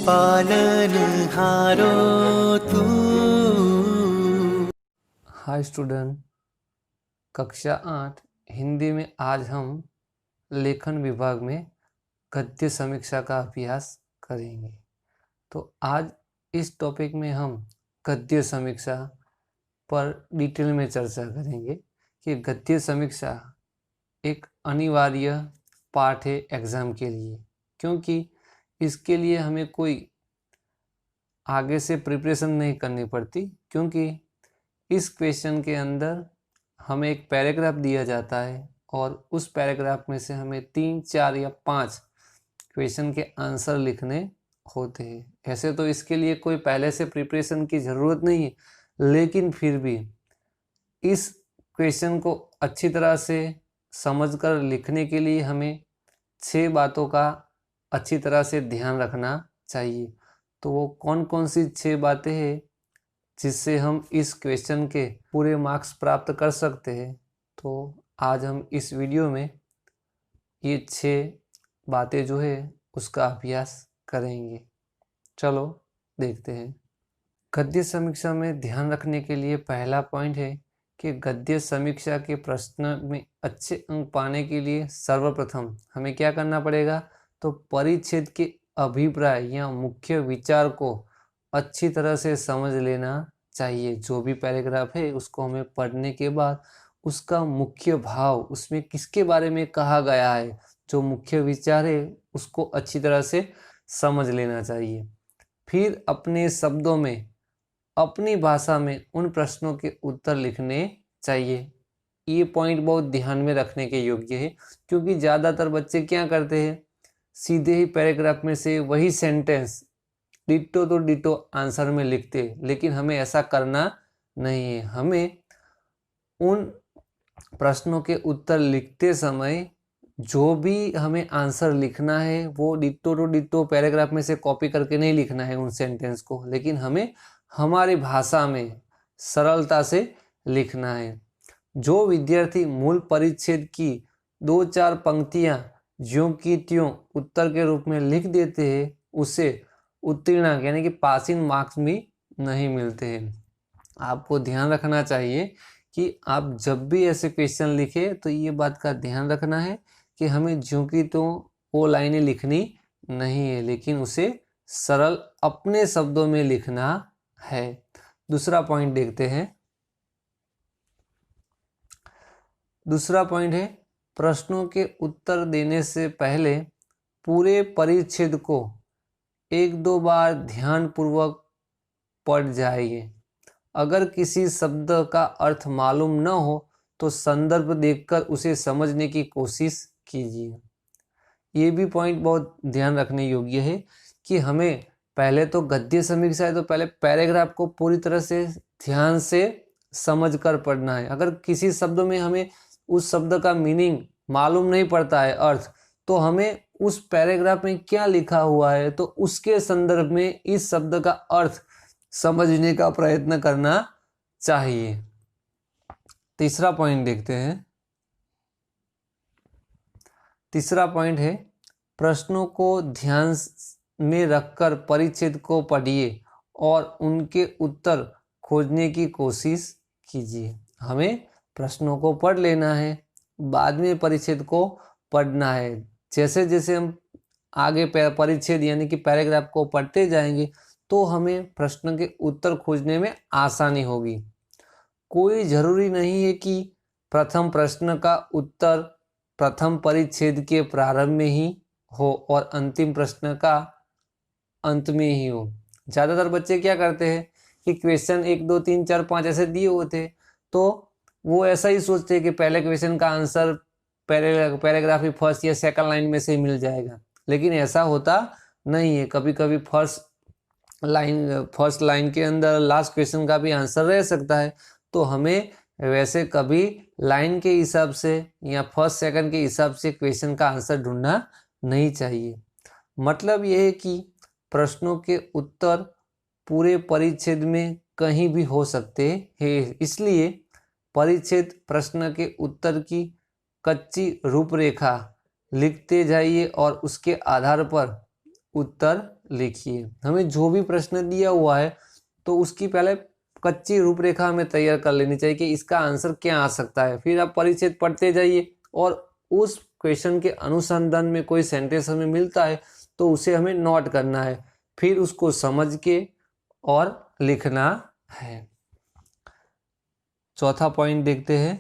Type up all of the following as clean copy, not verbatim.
पालनहारो तू। Hi student, कक्षा 8 हिंदी में आज हम लेखन विभाग में गद्य समीक्षा का अभ्यास करेंगे। तो आज इस टॉपिक में हम गद्य समीक्षा पर डिटेल में चर्चा करेंगे कि गद्य समीक्षा एक अनिवार्य पार्ट है एग्ज़ाम के लिए, क्योंकि इसके लिए हमें कोई आगे से प्रिपरेशन नहीं करनी पड़ती, क्योंकि इस क्वेश्चन के अंदर हमें एक पैराग्राफ दिया जाता है और उस पैराग्राफ में से हमें 3, 4 या 5 क्वेश्चन के आंसर लिखने होते हैं। ऐसे तो इसके लिए कोई पहले से प्रिपरेशन की ज़रूरत नहीं है, लेकिन फिर भी इस क्वेश्चन को अच्छी तरह से समझकर लिखने के लिए हमें 6 बातों का अच्छी तरह से ध्यान रखना चाहिए। तो वो कौन कौन सी 6 बातें हैं जिससे हम इस क्वेश्चन के पूरे मार्क्स प्राप्त कर सकते हैं। तो आज हम इस वीडियो में ये 6 बातें जो है उसका अभ्यास करेंगे। चलो देखते हैं। गद्य समीक्षा में ध्यान रखने के लिए पहला पॉइंट है कि गद्य समीक्षा के प्रश्न में अच्छे अंक पाने के लिए सर्वप्रथम हमें क्या करना पड़ेगा, तो परिच्छेद के अभिप्राय या मुख्य विचार को अच्छी तरह से समझ लेना चाहिए। जो भी पैराग्राफ है उसको हमें पढ़ने के बाद उसका मुख्य भाव, उसमें किसके बारे में कहा गया है, जो मुख्य विचार है उसको अच्छी तरह से समझ लेना चाहिए। फिर अपने शब्दों में, अपनी भाषा में उन प्रश्नों के उत्तर लिखने चाहिए। ये पॉइंट बहुत ध्यान में रखने के योग्य है, क्योंकि ज़्यादातर बच्चे क्या करते हैं, सीधे ही पैराग्राफ में से वही सेंटेंस डिट्टो तो डिट्टो आंसर में लिखते, लेकिन हमें ऐसा करना नहीं है। हमें उन प्रश्नों के उत्तर लिखते समय जो भी हमें आंसर लिखना है वो डिट्टो तो डिट्टो पैराग्राफ में से कॉपी करके नहीं लिखना है उन सेंटेंस को, लेकिन हमें हमारी भाषा में सरलता से लिखना है। जो विद्यार्थी मूल परिच्छेद की 2-4 पंक्तियां ज्यों की त्यों उत्तर के रूप में लिख देते हैं, उसे उत्तीर्ण यानी कि पासिंग मार्क्स भी नहीं मिलते हैं। आपको ध्यान रखना चाहिए कि आप जब भी ऐसे क्वेश्चन लिखे तो ये बात का ध्यान रखना है कि हमें ज्यों की त्यों वो लाइनें लिखनी नहीं है, लेकिन उसे सरल अपने शब्दों में लिखना है। दूसरा पॉइंट देखते हैं। दूसरा पॉइंट है, प्रश्नों के उत्तर देने से पहले पूरे परिच्छेद को 1-2 बार ध्यानपूर्वक पढ़ जाइए। अगर किसी शब्द का अर्थ मालूम न हो तो संदर्भ देखकर उसे समझने की कोशिश कीजिए। ये भी पॉइंट बहुत ध्यान रखने योग्य है कि हमें पहले तो गद्य समीक्षा है तो पहले पैराग्राफ को पूरी तरह से ध्यान से समझकर पढ़ना है। अगर किसी शब्द में हमें उस शब्द का मीनिंग मालूम नहीं पड़ता है, अर्थ, तो हमें उस पैराग्राफ में क्या लिखा हुआ है तो उसके संदर्भ में इस शब्द का अर्थ समझने का प्रयत्न करना चाहिए। तीसरा पॉइंट देखते हैं। तीसरा पॉइंट है, प्रश्नों को ध्यान में रखकर परिच्छेद को पढ़िए और उनके उत्तर खोजने की कोशिश कीजिए। हमें प्रश्नों को पढ़ लेना है, बाद में परिच्छेद को पढ़ना है। जैसे जैसे हम आगे परिच्छेद यानी कि पैराग्राफ को पढ़ते जाएंगे तो हमें प्रश्न के उत्तर खोजने में आसानी होगी। कोई ज़रूरी नहीं है कि प्रथम प्रश्न का उत्तर प्रथम परिच्छेद के प्रारंभ में ही हो और अंतिम प्रश्न का अंत में ही हो। ज़्यादातर बच्चे क्या करते हैं कि क्वेश्चन 1, 2, 3, 4, 5 ऐसे दिए होते हैं, तो वो ऐसा ही सोचते हैं कि पहले क्वेश्चन का आंसर पैराग्राफ की फर्स्ट या सेकंड लाइन में से ही मिल जाएगा, लेकिन ऐसा होता नहीं है। कभी कभी फर्स्ट लाइन के अंदर लास्ट क्वेश्चन का भी आंसर रह सकता है। तो हमें वैसे कभी लाइन के हिसाब से या फर्स्ट सेकंड के हिसाब से क्वेश्चन का आंसर ढूंढना नहीं चाहिए। मतलब यह है कि प्रश्नों के उत्तर पूरे परिच्छेद में कहीं भी हो सकते हैं, इसलिए परिच्छेद प्रश्न के उत्तर की कच्ची रूपरेखा लिखते जाइए और उसके आधार पर उत्तर लिखिए। हमें जो भी प्रश्न दिया हुआ है तो उसकी पहले कच्ची रूपरेखा हमें तैयार कर लेनी चाहिए कि इसका आंसर क्या आ सकता है। फिर आप परिच्छेद पढ़ते जाइए और उस क्वेश्चन के अनुसंधान में कोई सेंटेंस हमें मिलता है तो उसे हमें नोट करना है, फिर उसको समझ के और लिखना है। चौथा पॉइंट देखते हैं।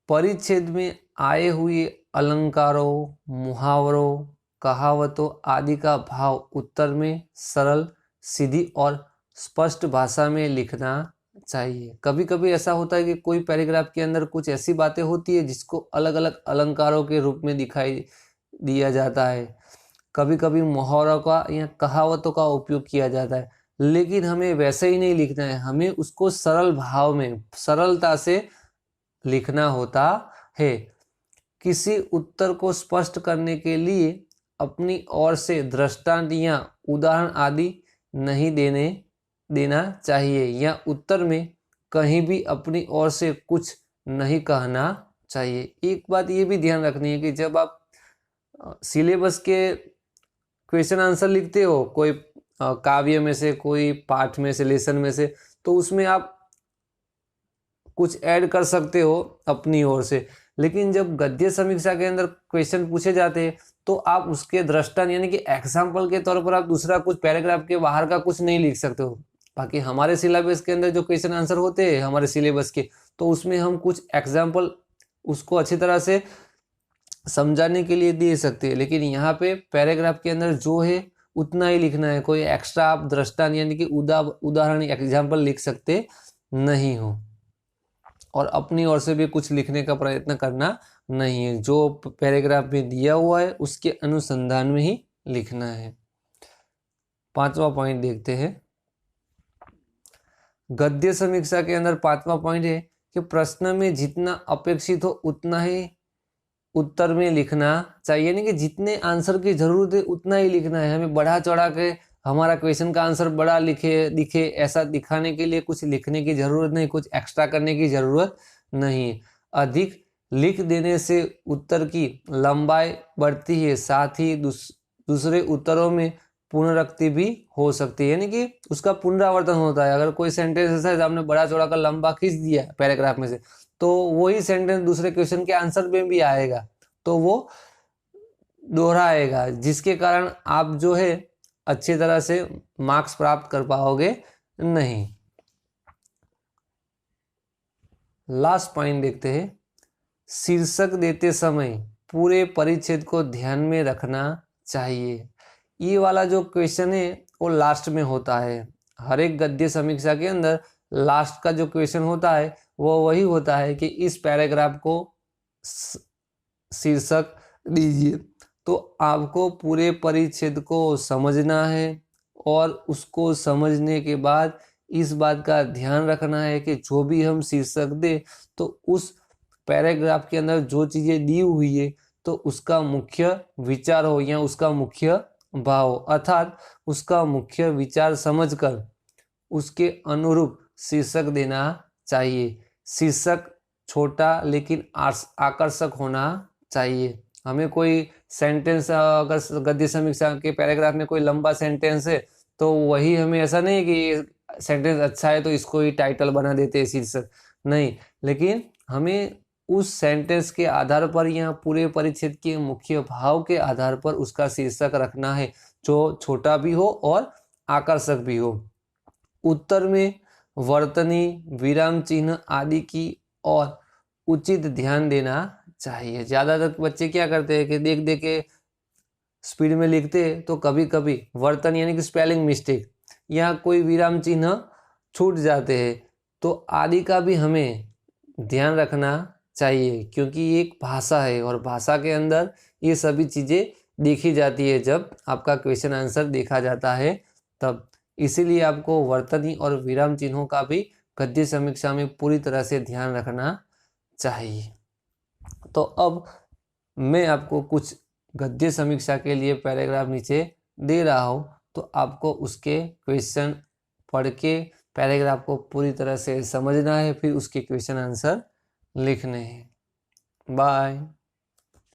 परिच्छेद में आए हुए अलंकारों, मुहावरों, कहावतों आदि का भाव उत्तर में सरल, सीधी और स्पष्ट भाषा में लिखना चाहिए। कभी कभी ऐसा होता है कि कोई पैराग्राफ के अंदर कुछ ऐसी बातें होती है जिसको अलग अलग अलंकारों के रूप में दिखाई दिया जाता है। कभी कभी मुहावरों का या कहावतों का उपयोग किया जाता है, लेकिन हमें वैसे ही नहीं लिखना है। हमें उसको सरल भाव में, सरलता से लिखना होता है। किसी उत्तर को स्पष्ट करने के लिए अपनी ओर से दृष्टांत या उदाहरण आदि नहीं देना चाहिए, या उत्तर में कहीं भी अपनी ओर से कुछ नहीं कहना चाहिए। एक बात ये भी ध्यान रखनी है कि जब आप सिलेबस के क्वेश्चन आंसर लिखते हो, कोई काव्य में से, कोई पाठ में से, लेसन में से, तो उसमें आप कुछ ऐड कर सकते हो अपनी ओर से। लेकिन जब गद्य समीक्षा के अंदर क्वेश्चन पूछे जाते हैं तो आप उसके दृष्टांत यानी कि एग्जाम्पल के तौर पर आप दूसरा कुछ पैराग्राफ के बाहर का कुछ नहीं लिख सकते हो। बाकी हमारे सिलेबस के अंदर जो क्वेश्चन आंसर होते हैं हमारे सिलेबस के, तो उसमें हम कुछ एग्जाम्पल उसको अच्छी तरह से समझाने के लिए दे सकते हैं। लेकिन यहाँ पे पैराग्राफ के अंदर जो है उतना ही लिखना है। कोई एक्स्ट्रा आप दृष्टांत यानी कि उदाहरण एग्जाम्पल लिख सकते नहीं हो, और अपनी ओर से भी कुछ लिखने का प्रयत्न करना नहीं है। जो पैराग्राफ में दिया हुआ है उसके अनुसंधान में ही लिखना है। पांचवा पॉइंट देखते हैं। गद्य समीक्षा के अंदर पांचवा पॉइंट है कि प्रश्न में जितना अपेक्षित हो उतना ही उत्तर में लिखना चाहिए। यानी कि जितने आंसर की जरूरत है उतना ही लिखना है। हमें बढ़ा चढ़ा के हमारा क्वेश्चन का आंसर बड़ा दिखे ऐसा दिखाने के लिए कुछ लिखने की जरूरत नहीं, कुछ एक्स्ट्रा करने की जरूरत नहीं। अधिक लिख देने से उत्तर की लंबाई बढ़ती है, साथ ही दूसरे उत्तरों में पुनरावृत्ति भी हो सकती है, यानी कि उसका पुनरावर्तन होता है। अगर कोई सेंटेंस ऐसा है आपने बड़ा चौड़ा कर लंबा खींच दिया पैराग्राफ में से, तो वही सेंटेंस दूसरे क्वेश्चन के आंसर में भी आएगा, तो वो दोहराएगा, जिसके कारण आप जो है अच्छी तरह से मार्क्स प्राप्त कर पाओगे नहीं। लास्ट पॉइंट देखते हैं। शीर्षक देते समय पूरे परिच्छेद को ध्यान में रखना चाहिए। ये वाला जो क्वेश्चन है वो लास्ट में होता है। हर एक गद्य समीक्षा के अंदर लास्ट का जो क्वेश्चन होता है वो वही होता है कि इस पैराग्राफ को शीर्षक दीजिए। तो आपको पूरे परिच्छेद को समझना है और उसको समझने के बाद इस बात का ध्यान रखना है कि जो भी हम शीर्षक दे तो उस पैराग्राफ के अंदर जो चीज़ें दी हुई है तो उसका मुख्य विचार हो या उसका मुख्य भाव, अर्थात उसका मुख्य विचार समझकर उसके अनुरूप शीर्षक देना चाहिए। शीर्षक छोटा लेकिन आकर्षक होना चाहिए। हमें कोई सेंटेंस, अगर गद्य समीक्षा के पैराग्राफ में कोई लंबा सेंटेंस है तो वही हमें, ऐसा नहीं कि सेंटेंस अच्छा है तो इसको ही टाइटल बना देते हैं शीर्षक, नहीं, लेकिन हमें उस सेंटेंस के आधार पर या पूरे परिच्छेद के मुख्य भाव के आधार पर उसका शीर्षक रखना है जो छोटा भी हो और आकर्षक भी हो। उत्तर में वर्तनी, विराम चिन्ह आदि की और उचित ध्यान देना चाहिए। ज़्यादातर बच्चे क्या करते हैं कि देख देख के स्पीड में लिखते हैं तो कभी कभी वर्तन यानी कि स्पेलिंग मिस्टेक या कोई विराम चिन्ह छूट जाते हैं, तो आदि का भी हमें ध्यान रखना चाहिए, क्योंकि ये एक भाषा है और भाषा के अंदर ये सभी चीज़ें देखी जाती है। जब आपका क्वेश्चन आंसर देखा जाता है तब, इसीलिए आपको वर्तनी और विराम चिन्हों का भी गद्य समीक्षा में पूरी तरह से ध्यान रखना चाहिए। तो अब मैं आपको कुछ गद्य समीक्षा के लिए पैराग्राफ नीचे दे रहा हूँ, तो आपको उसके क्वेश्चन पढ़ के पैराग्राफ को पूरी तरह से समझना है, फिर उसके क्वेश्चन आंसर लिखने हैं। बाय।